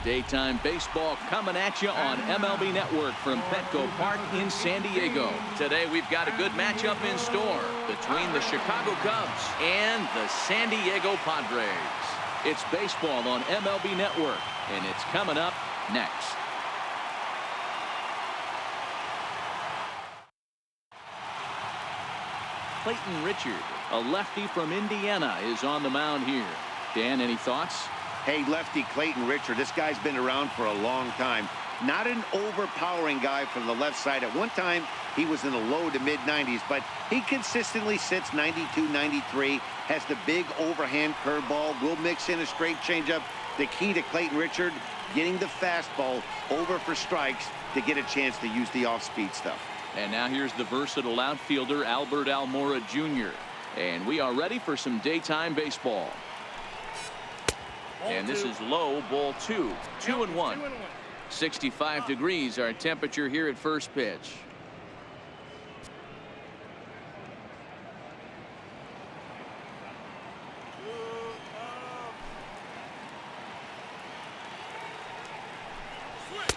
Daytime baseball coming at you on MLB Network from Petco Park in San Diego. Today we've got a good matchup in store between the Chicago Cubs and the San Diego Padres. It's baseball on MLB Network, and it's coming up next. Clayton Richard, a lefty from Indiana, is on the mound here. Dan, any thoughts? Hey, lefty Clayton Richard, this guy's been around for a long time. Not an overpowering guy from the left side. At one time, he was in the low to mid-90s, but he consistently sits 92, 93, has the big overhand curveball, will mix in a straight changeup. The key to Clayton Richard, getting the fastball over for strikes to get a chance to use the off-speed stuff. And now here's the versatile outfielder, Albert Almora Jr. And we are ready for some daytime baseball. And this is low, ball 2, 2-1. 65 degrees our temperature here at first pitch.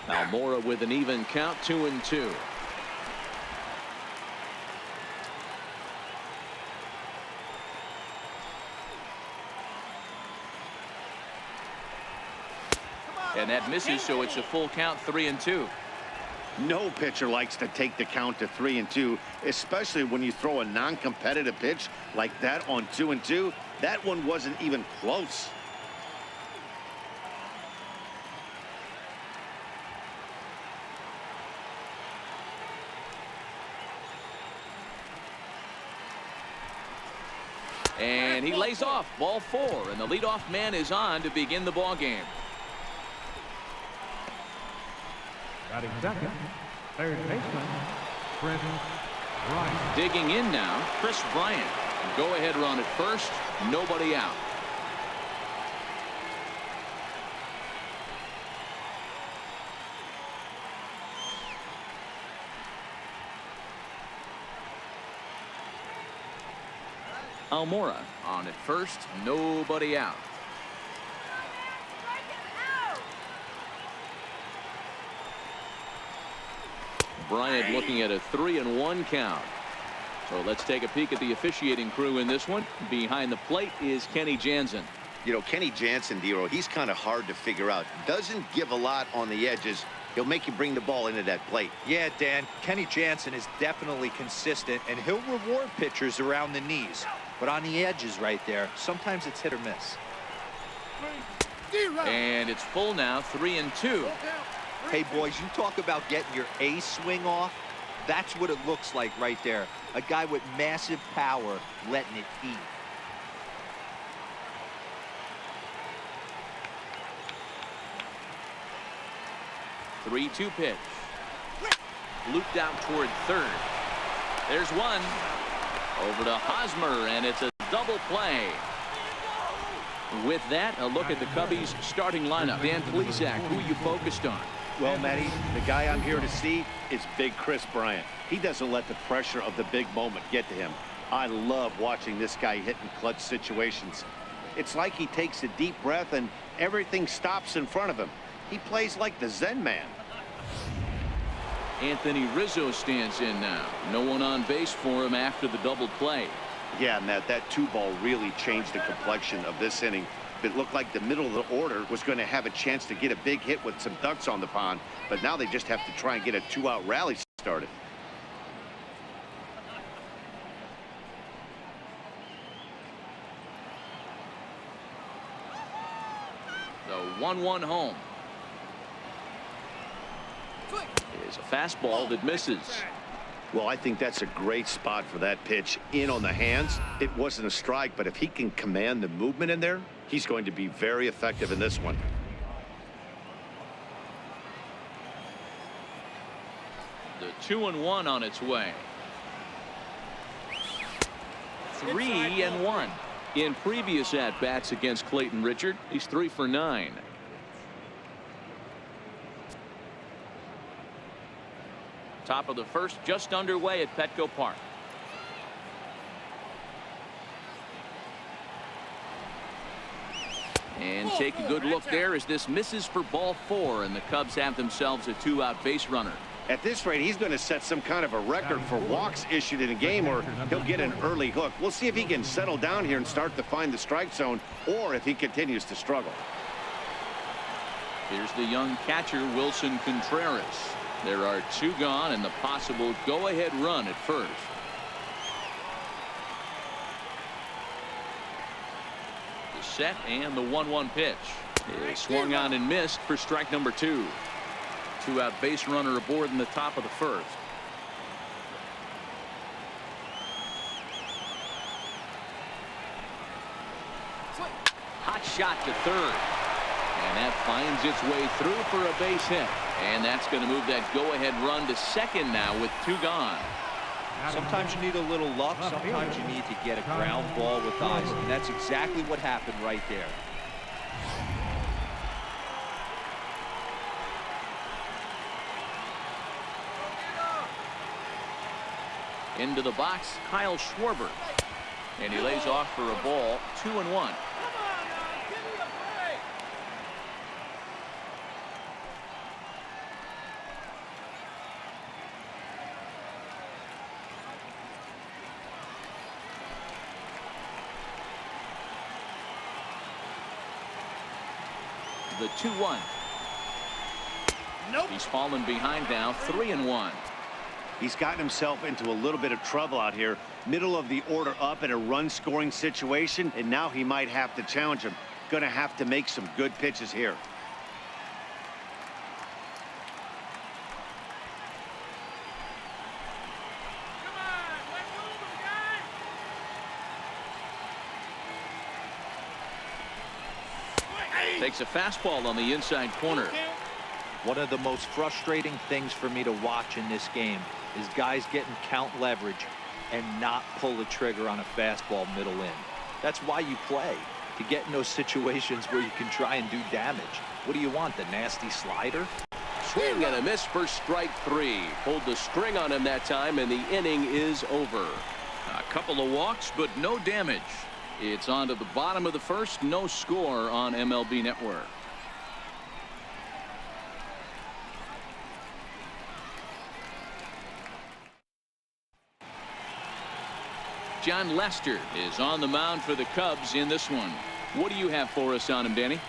Almora with an even count, 2-2. And that misses, so it's a full count, 3-2. No pitcher likes to take the count to 3-2, especially when you throw a non-competitive pitch like that on 2-2. That one wasn't even close. And he lays off, ball 4, and the leadoff man is on to begin the ball game. Batting second, third baseman, Chris Bryant. Digging in now, Chris Bryant. Go ahead run at first, nobody out. Almora on at first, nobody out. Bryant looking at a 3-1 count. So let's take a peek at the officiating crew in this one. Behind the plate is Kenny Jansen. You know, Kenny Jansen, Dero, he's kind of hard to figure out. Doesn't give a lot on the edges. He'll make you bring the ball into that plate. Yeah, Dan, Kenny Jansen is definitely consistent, and he'll reward pitchers around the knees. But on the edges right there, sometimes it's hit or miss. And it's full now, 3-2. Hey, boys, you talk about getting your A swing off. That's what it looks like right there. A guy with massive power letting it eat. Three-two pitch. Looped out toward third. There's one. Over to Hosmer, and it's a double play. With that, a look at the Cubbies' starting lineup. Dan Plesac, who you focused on? Well, Matty, the guy I'm here to see is big Chris Bryant. He doesn't let the pressure of the big moment get to him. I love watching this guy hit in clutch situations. It's like he takes a deep breath and everything stops in front of him. He plays like the Zen man. Anthony Rizzo stands in now. No one on base for him after the double play. Yeah, Matt, that 2-ball really changed the complexion of this inning. It looked like the middle of the order was going to have a chance to get a big hit with some ducks on the pond, but now they just have to try and get a 2-out rally started. The 1-1 home. Is a fastball that misses. Well, I think that's a great spot for that pitch. In on the hands. It wasn't a strike, but if he can command the movement in there, he's going to be very effective in this one. The 2-1 on its way. 3-1. In previous at-bats against Clayton Richard, he's 3 for 9. Top of the first, just underway at Petco Park. And take a good look there as this misses for ball 4, and the Cubs have themselves a 2-out base runner. At this rate, he's going to set some kind of a record for walks issued in a game, or he'll get an early hook. We'll see if he can settle down here and start to find the strike zone, or if he continues to struggle. Here's the young catcher, Wilson Contreras. There are 2 gone and the possible go-ahead run at first. The set and the 1-1 pitch. It swung on and missed for strike number 2. 2-out base runner aboard in the top of the first. Hot shot to third. And that finds its way through for a base hit. And that's going to move that go-ahead run to second now with 2 gone. Sometimes you need a little luck. Sometimes you need to get a ground ball with eyes. And that's exactly what happened right there. Into the box, Kyle Schwarber. And he lays off for a ball, 2-1. The 2-1. Nope. He's fallen behind now, 3-1. He's gotten himself into a little bit of trouble out here. Middle of the order up in a run-scoring situation, and now he might have to challenge him. Going to have to make some good pitches here. Takes a fastball on the inside corner. One of the most frustrating things for me to watch in this game is guys getting count leverage and not pull the trigger on a fastball middle in. That's why you play, to get in those situations where you can try and do damage. What do you want, the nasty slider? Swing and a miss for strike 3. Pulled the string on him that time, and the inning is over. A couple of walks, but no damage. It's on to the bottom of the first. No score on MLB Network. John Lester is on the mound for the Cubs in this one. What do you have for us on him, Danny?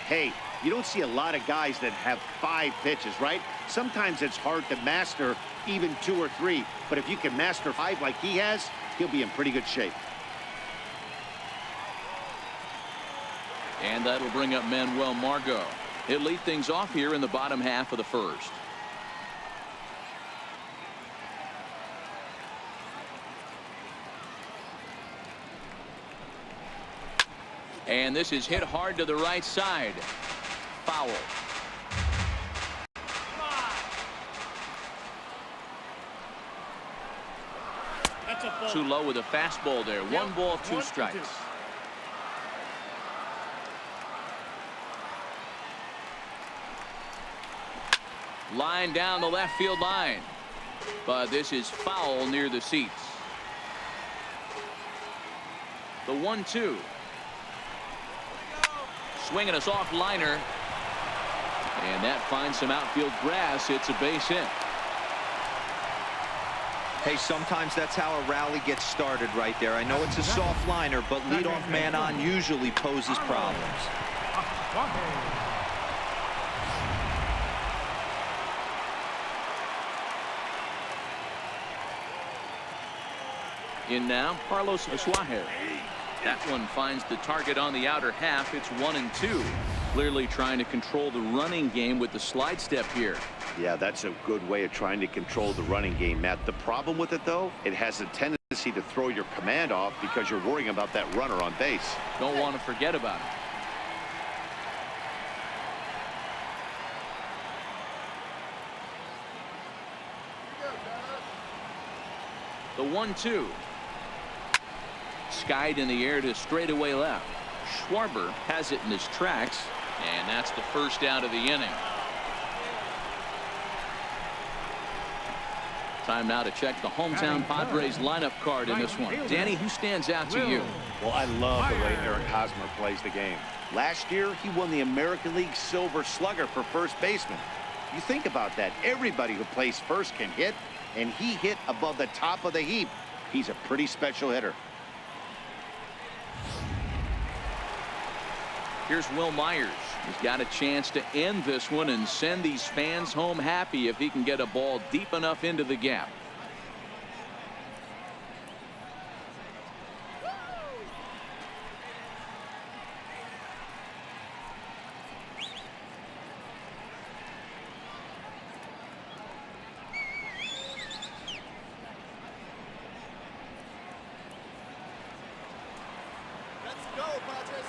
Hey, you don't see a lot of guys that have 5 pitches, right? Sometimes it's hard to master even 2 or 3. But if you can master 5 like he has, he'll be in pretty good shape. And that'll bring up Manuel Margot. He'll lead things off here in the bottom half of the first. And this is hit hard to the right side. Foul. Too low with a fastball there. 1 ball, 2 strikes. Line down the left field line. But this is foul near the seats. The 1-2. Swinging a soft liner. And that finds some outfield grass. It's a base hit. Hey, sometimes that's how a rally gets started right there. I know it's a soft liner, but leadoff man on usually poses problems. In now, Carlos Asuaje. That one finds the target on the outer half. It's 1-2. Clearly trying to control the running game with the slide step here. Yeah, that's a good way of trying to control the running game, Matt. The problem with it, though, it has a tendency to throw your command off because you're worrying about that runner on base. Don't want to forget about it. The 1-2. Skied in the air to straightaway left. Schwarber has it in his tracks, and that's the first out of the inning. Time now to check the hometown Padres lineup card in this one. Danny, who stands out to you? Well, I love the way Eric Hosmer plays the game. Last year, he won the American League Silver Slugger for first baseman. You think about that. Everybody who plays first can hit, and he hit above the top of the heap. He's a pretty special hitter. Here's Will Myers. He's got a chance to end this one and send these fans home happy if he can get a ball deep enough into the gap. Let's go, Padres.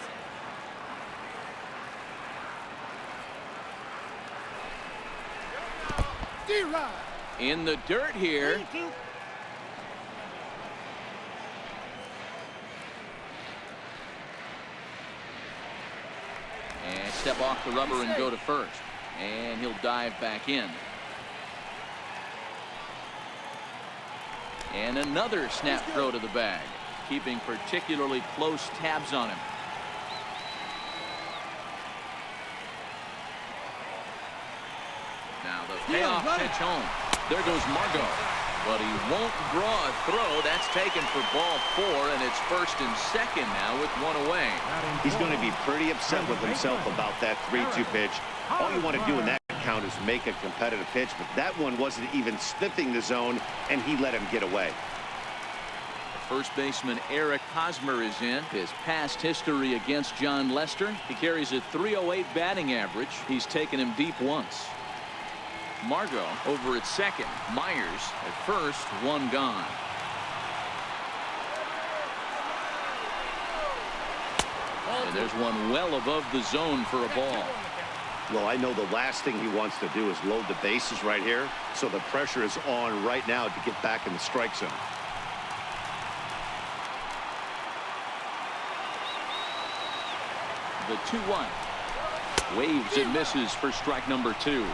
In the dirt here. And step off the rubber and go to first. And he'll dive back in. And another snap throw to the bag, keeping particularly close tabs on him. Now the payoff pitch home. There goes Margot. But he won't draw a throw. That's taken for ball 4, and it's first and second now with one away. He's going to be pretty upset with himself about that 3-2 pitch. All you want to do in that count is make a competitive pitch, but that one wasn't even sniffing the zone, and he let him get away. First baseman Eric Hosmer is in. His past history against John Lester. He carries a .308 batting average. He's taken him deep once. Margot over at second. Myers at first. One gone. And there's one well above the zone for a ball. Well, I know the last thing he wants to do is load the bases right here, so the pressure is on right now to get back in the strike zone. The 2-1. Waves and misses for strike number 2.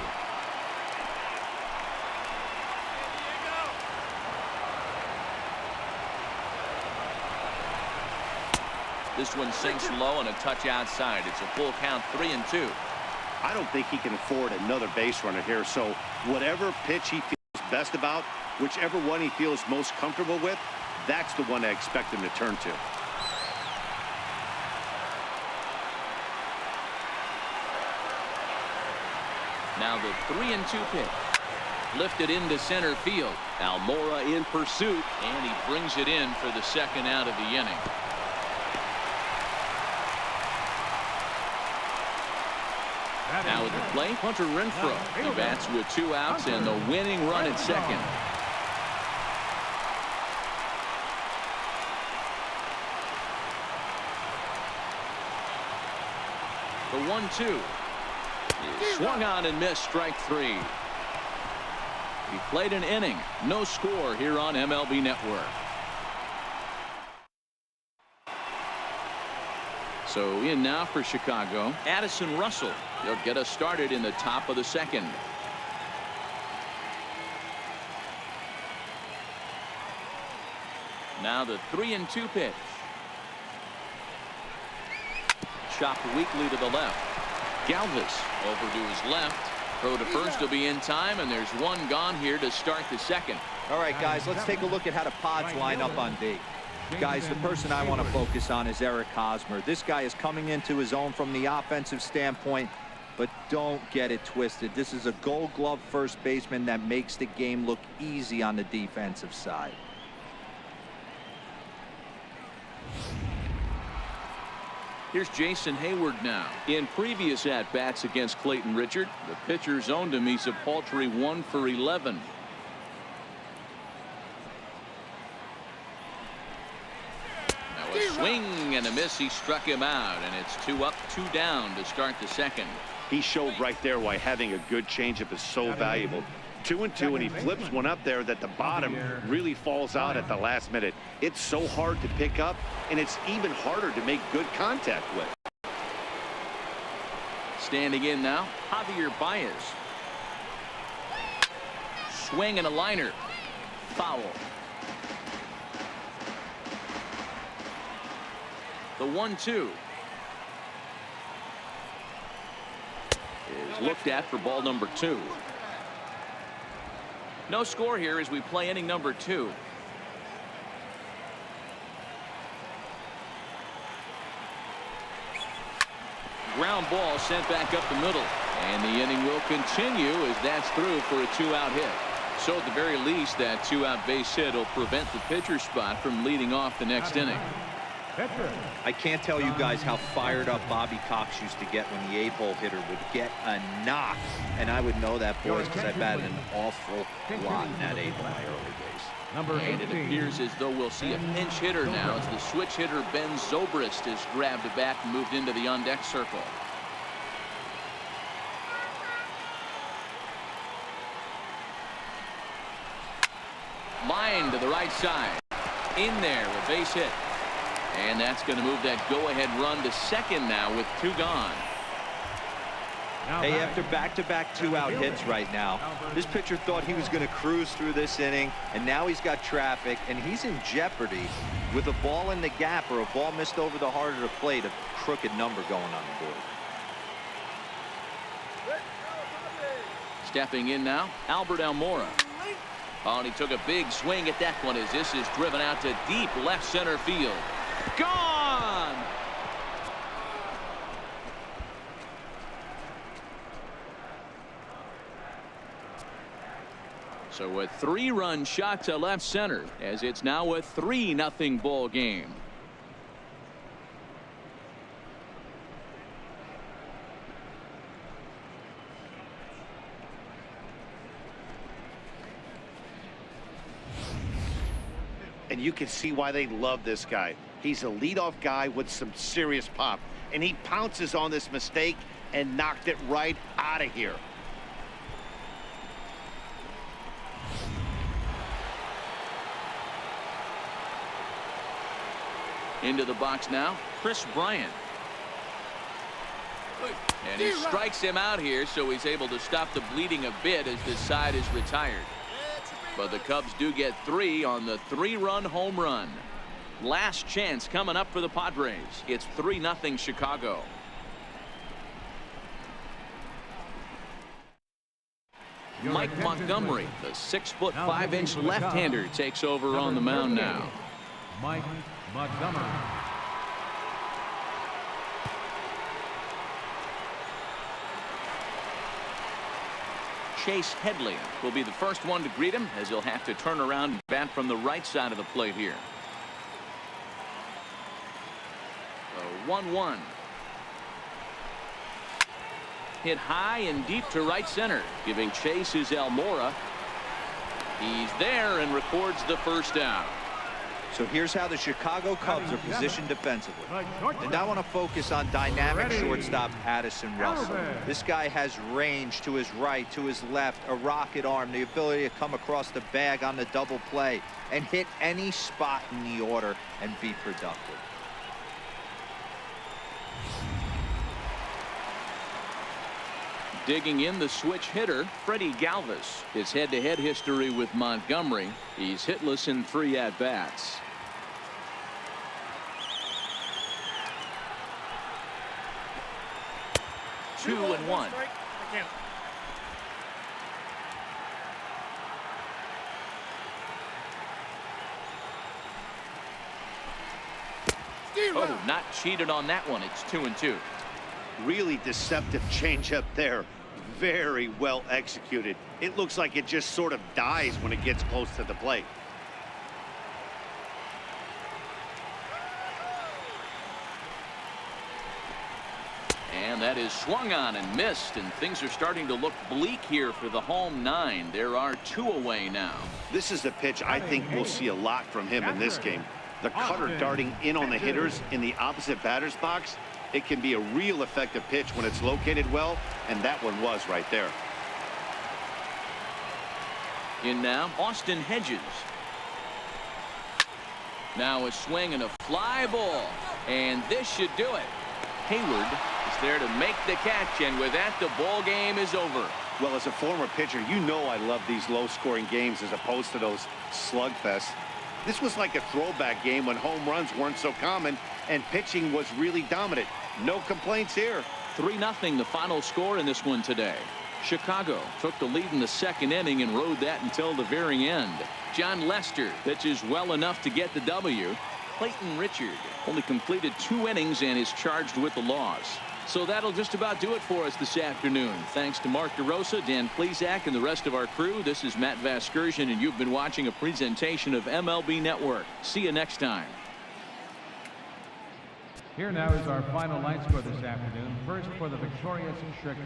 This one sinks low and a touch outside. It's a full count, 3-2. I don't think he can afford another base runner here, so whatever pitch he feels best about, whichever one he feels most comfortable with, that's the one I expect him to turn to. Now the 3-2 pitch. Lifted into center field. Almora in pursuit, and he brings it in for the second out of the inning. Now with the plate, Hunter Renfroe. He bats with 2 outs and the winning run at second. The 1-2 is swung on and missed, strike 3. He played an inning. No score here on MLB Network. So in now for Chicago, Addison Russell. He'll get us started in the top of the second. Now the 3-2 pitch. Chopped weakly to the left. Galvis over to his left. Throw to first will be in time, and there's one gone here to start the second. All right, guys, let's take a look at how the Pods line up on D. Guys, the person I want to focus on is Eric Hosmer. This guy is coming into his own from the offensive standpoint, but don't get it twisted. This is a Gold Glove first baseman that makes the game look easy on the defensive side. Here's Jason Hayward now. In previous at-bats against Clayton Richard, the pitcher's owned him. He's a paltry 1 for 11. Now a swing and a miss. He struck him out, and it's 2 up, 2 down to start the second. He showed right there why having a good changeup is so valuable. 2-2, and he flips one up there that the bottom really falls out at the last minute. It's so hard to pick up, and it's even harder to make good contact with. Standing in now, Javier Baez. Swing and a liner. foul. The 1-2 is looked at for ball number 2. No score here as we play inning number 2. Ground ball sent back up the middle. And the inning will continue as that's through for a 2-out hit. So at the very least, that 2-out base hit will prevent the pitcher spot from leading off the next inning. I can't tell you guys how fired up Bobby Cox used to get when the 8-hole hitter would get a knock. And I would know that, boys, because I batted an awful lot in that 8-hole in my early days. And it appears as though we'll see a pinch hitter now as the switch hitter Ben Zobrist has grabbed a bat and moved into the on-deck circle. Line to the right side. In there, a base hit. And that's going to move that go-ahead run to second now with 2 gone. Hey, after back-to-back 2-out hits right now, this pitcher thought he was going to cruise through this inning, and now he's got traffic, and he's in jeopardy with a ball in the gap or a ball missed over the heart of the plate, a crooked number going on the board. Stepping in now, Albert Almora. Oh, and he took a big swing at that one as this is driven out to deep left center field. Gone! So a 3-run shot to left center as it's now a 3-0 ball game. And you can see why they love this guy. He's a leadoff guy with some serious pop, and he pounces on this mistake and knocked it right out of here. Into the box now, Chris Bryant. And he strikes him out here, so he's able to stop the bleeding a bit as this side is retired. But the Cubs do get 3 on the 3-run home run. Last chance coming up for the Padres. It's 3-0 Chicago. Mike Montgomery, the 6'5" left-hander, takes over on the mound now. Mike Montgomery. Chase Headley will be the first one to greet him as he'll have to turn around and bat from the right side of the plate here. 1-1. Hit high and deep to right center, giving Chase his Almora. He's there and records the first down. So here's how the Chicago Cubs are positioned defensively. And I want to focus on dynamic shortstop Addison Russell. This guy has range to his right, to his left, a rocket arm, the ability to come across the bag on the double play and hit any spot in the order and be productive. Digging in the switch hitter, Freddie Galvis. His head-to-head history with Montgomery. He's hitless in 3 at-bats. Two and one. Oh, not cheated on that one. It's 2-2. Really deceptive changeup there. Very well executed. It looks like it just sort of dies when it gets close to the plate. And that is swung on and missed, and things are starting to look bleak here for the home 9. There are 2 away now. This is a pitch I think we'll see a lot from him in this game. The cutter darting in on the hitters in the opposite batter's box. It can be a real effective pitch when it's located well, and that one was right there. In now, Austin Hedges. Now a swing and a fly ball, and this should do it. Hayward is there to make the catch, and with that, the ball game is over. Well, as a former pitcher, you know I love these low-scoring games as opposed to those slugfests. This was like a throwback game when home runs weren't so common and pitching was really dominant. No complaints here. 3-0 the final score in this one today. Chicago took the lead in the second inning and rode that until the very end. John Lester pitches well enough to get the W. Clayton Richard only completed 2 innings and is charged with the loss. So that'll just about do it for us this afternoon. Thanks to Mark DeRosa, Dan Plesac, and the rest of our crew. This is Matt Vasgersian, and you've been watching a presentation of MLB Network. See you next time. Here now is our final line score this afternoon. First for the victorious Chicago.